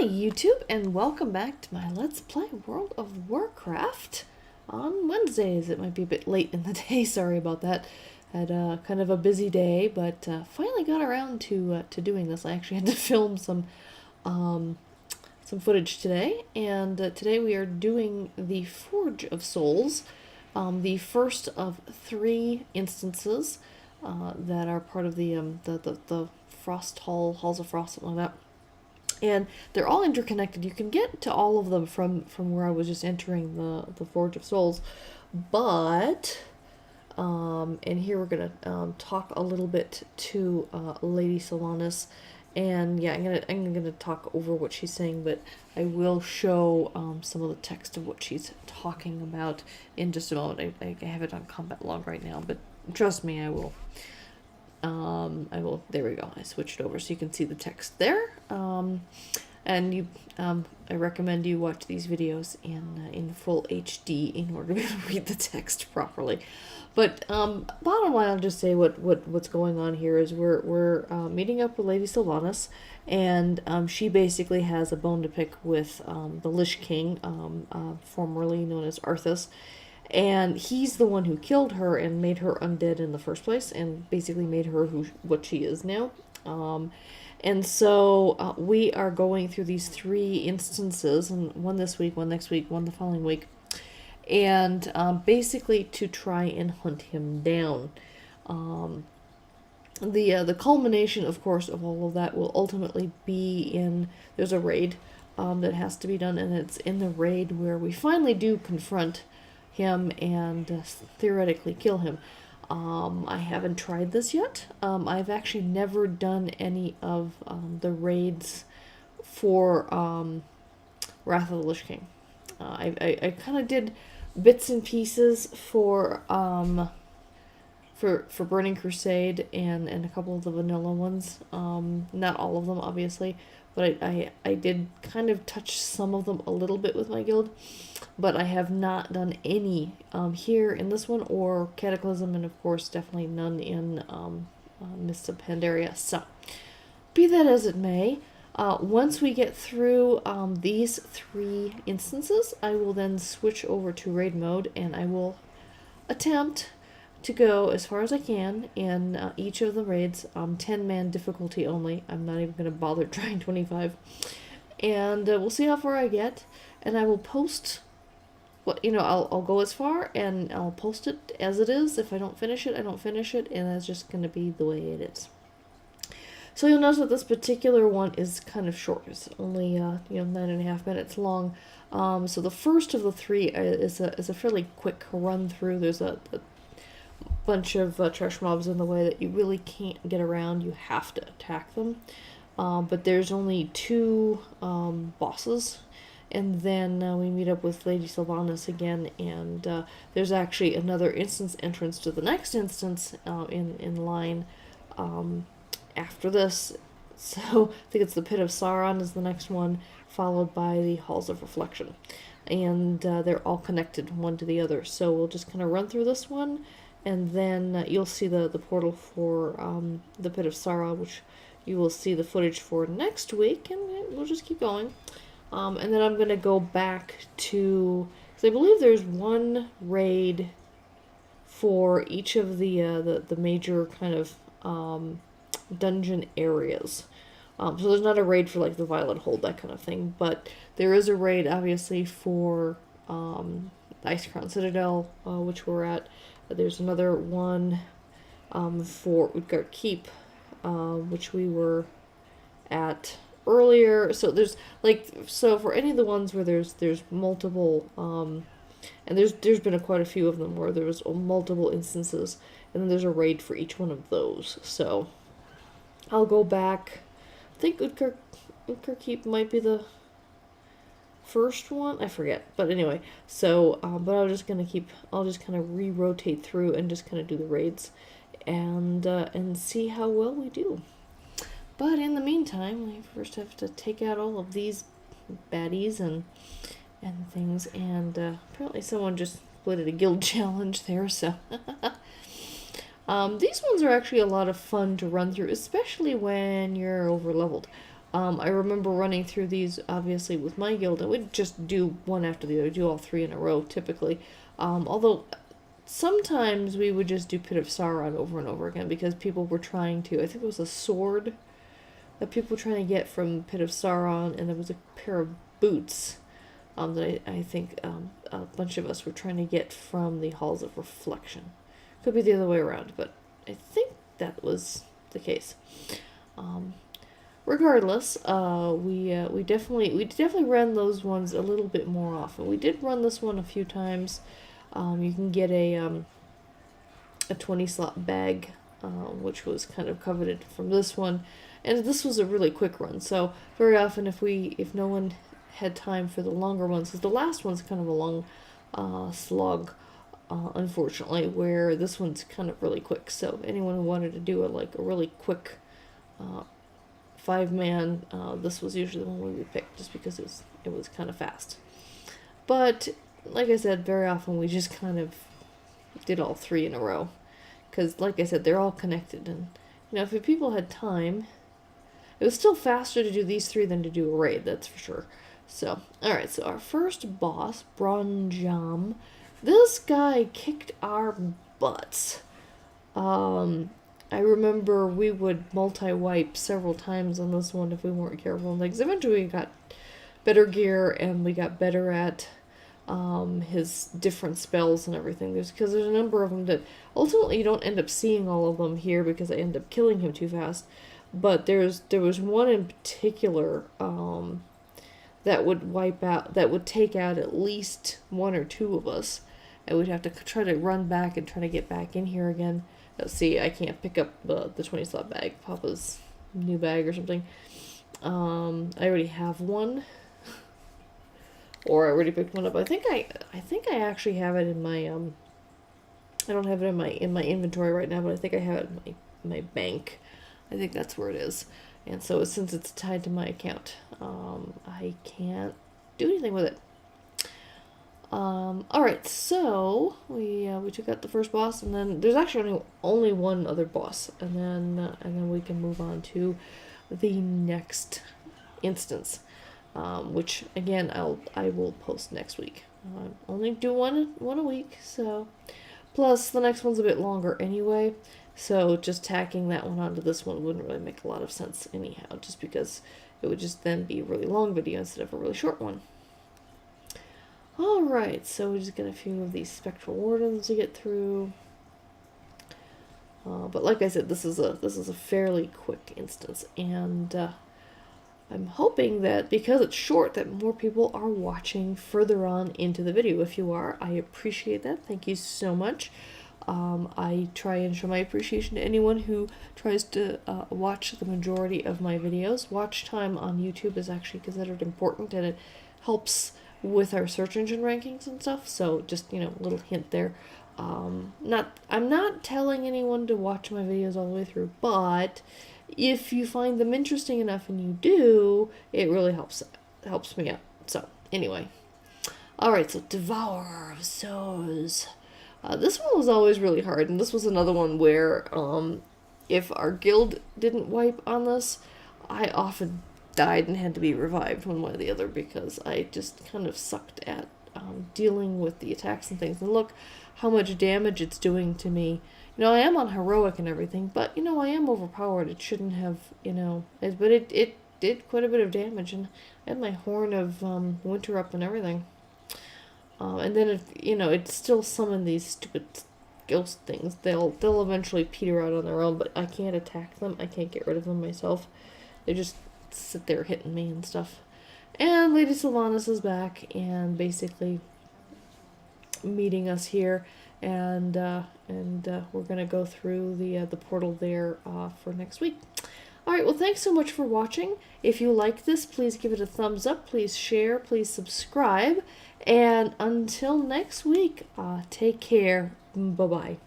Hi YouTube, and welcome back to my Let's Play World of Warcraft on Wednesdays. It might be a bit late in the day, sorry about that. Had kind of a busy day, but finally got around to doing this. I actually had to film some footage today, and today we are doing the Forge of Souls, the first of 3 instances that are part of the Frost Halls of Frost, something like that. And they're all interconnected. You can get to all of them from where I was just entering the Forge of Souls. But, and here we're going to talk a little bit to Lady Sylvanas. And yeah, I'm gonna talk over what she's saying, but I will show some of the text of what she's talking about in just a moment. I have it on combat log right now, but trust me, I will. There we go. I switched over so you can see the text there. And I recommend you watch these videos in full HD in order to be able to read the text properly. But bottom line, I'll just say what's going on here is we're meeting up with Lady Sylvanas, and she basically has a bone to pick with the Lich King, formerly known as Arthas. And he's the one who killed her and made her undead in the first place, and basically made her what she is now. And so we are going through these 3 instances, and one this week, one next week, one the following week, and basically to try and hunt him down. The culmination, of course, of all of that will ultimately be there's a raid that has to be done, and it's in the raid where we finally do confront him and theoretically kill him. I haven't tried this yet. I've actually never done any of the raids for Wrath of the Lich King. I kind of did bits and pieces for Burning Crusade and a couple of the vanilla ones. Not all of them, obviously, but I did kind of touch some of them a little bit with my guild. But I have not done any here in this one, or Cataclysm, and of course definitely none in Mists of Pandaria. So, be that as it may, once we get through these 3 instances, I will then switch over to raid mode, and I will attempt to go as far as I can in each of the raids. 10-man difficulty only. I'm not even going to bother trying 25. And we'll see how far I get, and I will post. Well, I'll go as far, and I'll post it as it is. If I don't finish it, I don't finish it, and that's just going to be the way it is. So you'll notice that this particular one is kind of short. It's only 9.5 minutes long. So the first of the 3 is a fairly quick run through. There's a bunch of trash mobs in the way that you really can't get around. You have to attack them. But there's only 2 bosses. And then we meet up with Lady Sylvanas again, and there's actually another instance entrance to the next instance in line after this. So I think it's the Pit of Sauron is the next one, followed by the Halls of Reflection. And they're all connected one to the other. So we'll just kind of run through this one, and then you'll see the portal for the Pit of Sauron, which you will see the footage for next week, and we'll just keep going. And then I'm going to go back to, because I believe there's one raid for each of the major kind of dungeon areas. So there's not a raid for like the Violet Hold, that kind of thing, but there is a raid obviously for the Icecrown Citadel, which we're at. There's another one for Utgard Keep, which we were at earlier. So there's for any of the ones where there's multiple and there's been quite a few of them where there was multiple instances, and then there's a raid for each one of those. So I'll go back. I think Utgard Keep might be the first one, I forget, but anyway, so but I'll just kind of re-rotate through and just kind of do the raids and see how well we do. But in the meantime, we first have to take out all of these baddies and things, and apparently someone just split a guild challenge there, so these ones are actually a lot of fun to run through, especially when you're over leveled. I remember running through these, obviously, with my guild, and we'd just do one after the other, do all 3 in a row, typically. Although, sometimes we would just do Pit of Sauron over and over again, because people were trying to, I think it was a sword that people were trying to get from Pit of Sauron, and there was a pair of boots that I think a bunch of us were trying to get from the Halls of Reflection. Could be the other way around, but I think that was the case. Regardless, we definitely ran those ones a little bit more often. We did run this one a few times. You can get a 20 slot bag, which was kind of coveted from this one, and this was a really quick run. So very often, if no one had time for the longer ones, because the last one's kind of a long slog, unfortunately, where this one's kind of really quick. So anyone who wanted to do a really quick 5-man, this was usually the one we would pick, just because it was kind of fast. But like I said, very often we just kind of did all 3 in a row, because like I said, they're all connected, and if people had time, it was still faster to do these 3 than to do a raid, that's for sure. So, alright, so our first boss, Bronjam, this guy kicked our butts. I remember we would multi-wipe several times on this one if we weren't careful and things. Eventually we got better gear, and we got better at his different spells and everything. Because there's a number of them that ultimately you don't end up seeing all of them here, because I end up killing him too fast. But there was one in particular that would take out at least 1 or 2 of us, and we'd have to try to run back and try to get back in here again. Let's see, I can't pick up the 20 slot bag, Papa's new bag or something. I already have one, or I already picked one up. I think I actually have it in my I don't have it in my inventory right now, but I think I have it in my bank. I think that's where it is. And so since it's tied to my account, I can't do anything with it. Alright, so we took out the first boss, and then there's actually only one other boss, and then we can move on to the next instance, which again I will post next week. Only do one a week, so plus the next one's a bit longer anyway. So just tacking that one onto this one wouldn't really make a lot of sense anyhow, just because it would just then be a really long video instead of a really short one. Alright, so we just got a few of these Spectral Wardens to get through. But like I said, this is a fairly quick instance, and I'm hoping that because it's short, that more people are watching further on into the video. If you are, I appreciate that. Thank you so much. I try and show my appreciation to anyone who tries to watch the majority of my videos. Watch time on YouTube is actually considered important, and it helps with our search engine rankings and stuff. So just, a little hint there. I'm not telling anyone to watch my videos all the way through, but if you find them interesting enough and you do, it really helps me out. So anyway, alright, so Devourer of Souls. This one was always really hard, and this was another one where if our guild didn't wipe on this, I often died and had to be revived one way or the other, because I just kind of sucked at dealing with the attacks and things. And look how much damage it's doing to me. I am on heroic and everything, but I am overpowered. It shouldn't have, but it did quite a bit of damage, and I had my Horn of Winter up and everything. And then it still summon these stupid ghost things. They'll eventually peter out on their own, but I can't attack them. I can't get rid of them myself. They just sit there hitting me and stuff. And Lady Sylvanas is back and basically meeting us here, and we're gonna go through the portal there for next week. Alright, well, thanks so much for watching. If you like this, please give it a thumbs up, please share, please subscribe, and until next week, take care. Bye-bye.